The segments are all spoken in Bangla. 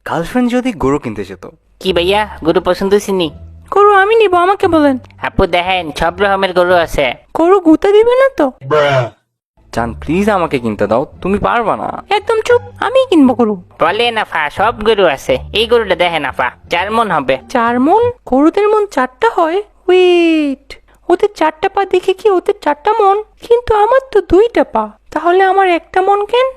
গার্লফ্রেন্ড যদি গরু কিনতে যেত। কি ভাইয়া গরু পছন্দ হয়েছিনি? গরু আমি নিব, আমাকে বলেন। আপু দেখেন সব রকমের গরু আছে। গরু গুতা দিবে না তো? জান প্লিজ আমাকে কিনতে দাও, তুমি পারবা না। একদম চুপ, আমি কিনবো গরু। বলে নাফা সব গরু আছে, এই গরুটা দেখেন নাফা 4 মণ হবে। 4 মণ? গরুদের মন 4টা হয়? ওয়েট, ওদের 4টা পা দেখে কি ওদের 4টা মন? কিন্তু আমার তো 2টা পা, তাহলে আমার 1টা মন কেন?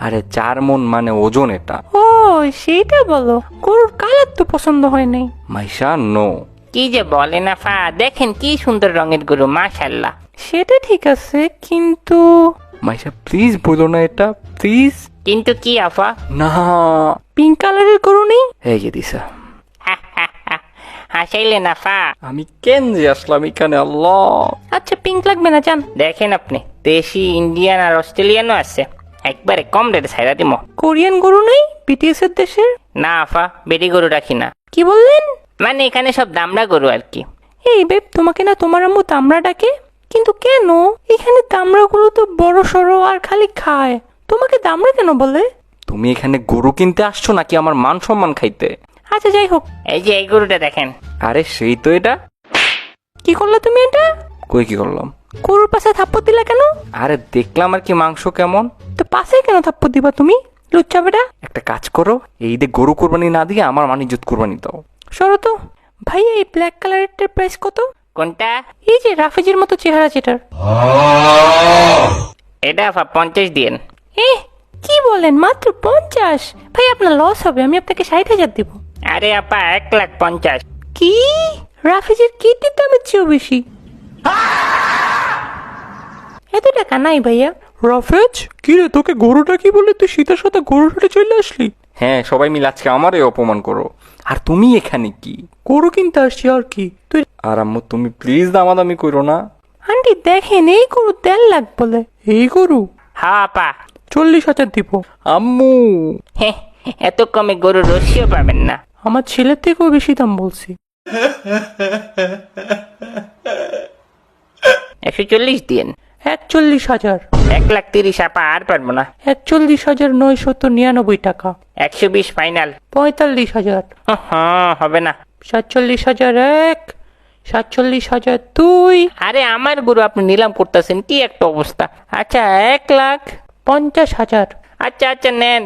আরে 4 মণ মানে ওজন এটা। ও সেইটা বলো। গরুর কালার তো পছন্দ হয় নাই। মাইশা নো। কি যে বলে নাফা, দেখেন কি সুন্দর রঙের গরু মাশাআল্লাহ। সেটা ঠিক আছে, কিন্তু মাইশা প্লিজ বলো না এটা, প্লিজ। কিন্তু কি আফা? না। পিঙ্ক কালারের গরু নেই? এই যে দিশা, হাসাইলে নাফা। আমি কেন যে আসলাম এখানে, আল্লাহ। আচ্ছা পিঙ্ক লাগবে না, চান? দেখেন আপনি দেশি ইন্ডিয়ান আর অস্ট্রেলিয়ানও আছে, একবারে কম রেটে ছাইরা দিমো। কোরিয়ান গরু নেই বিটিএস এর দেশের? না আফা, বেটি গরু রাখি না। কি বললেন? মানে এখানে সব দামড়া গরু আর কি। এই বেব, তোমাকে না তোমার আম্মু দামড়া ডাকে? কিন্তু কেন? এখানে দামড়াগুলো তো বড় সড়ো আর খালি খায়, তোমাকে দামড়া কেন বলে? তুমি এখানে গরু কিনতে আসছো নাকি আমার মান সম্মান খাইতে? আচ্ছা যাই হোক, এই যে এই গরুটা দেখেন। আরে সেই তো এটা। কি করলে তুমি এটা? কই কি করলাম? গরুর পাশে থাপ্পড় দিলা কেন? আরে দেখলাম আর কি মাংস কেমন। তো পাশে কেন থাপ্পড় দিবা তুমি, লুচ্চা বেটা? একটা কাজ করো, এই ঈদে গরু কোরবানি না দিয়ে আমার মানিজ্জত কোরবানি দাও। সরো তো। ভাই এই ব্ল্যাক কালারেরটার প্রাইস কত? কোনটা? এই যে রাফেজের মতো চেহারা যেটার। এটা আফা 50 দিন। এ কি বলেন, মাত্র 50? ভাই আপনার লস হবে, আমি আপনাকে 60,000 দিব। আরে আপা 1,50,000। কি? রাফেজের কিডনির দামের চেয়েও বেশি? এত টাকা নাই ভাইয়া। রাফেজ, কি রে, তোকে গরুটা কি বলে তুই সীতার সাথে গরুর হাটে চলে আসলি? হ্যাঁ সবাই মিলে আজকে আমারই অপমান করো। আর তুমি এখানে কি? গরু কিনতে আসছি আর কি। তুই আর আম্মু তুমি প্লিজ দামাদামি করো না। আন্টি দেখেন, এই গরু 1.5 লাখ বলে। এই গরু হ্যাঁ আপা। 40,000 দিব। আম্মু হ্যাঁ, এত কমে গরু রসিও পাবেন না। আমার ছেলের থেকেও বেশি দাম বলছি। 140 দিন। 41,000। 1,30,000 আপা, আর পারবো না। 41,999 টাকা। 120 ফাইনাল। 45,000। হ্যাঁ হবে না। 47,000 এক, 47,000 দুই। আরে আমার গরু আপনি নিলাম করতেছেন, কি একটা অবস্থা। আচ্ছা 1,50,000। পঞ্চাশ হাজার। আচ্ছা আচ্ছা নেন।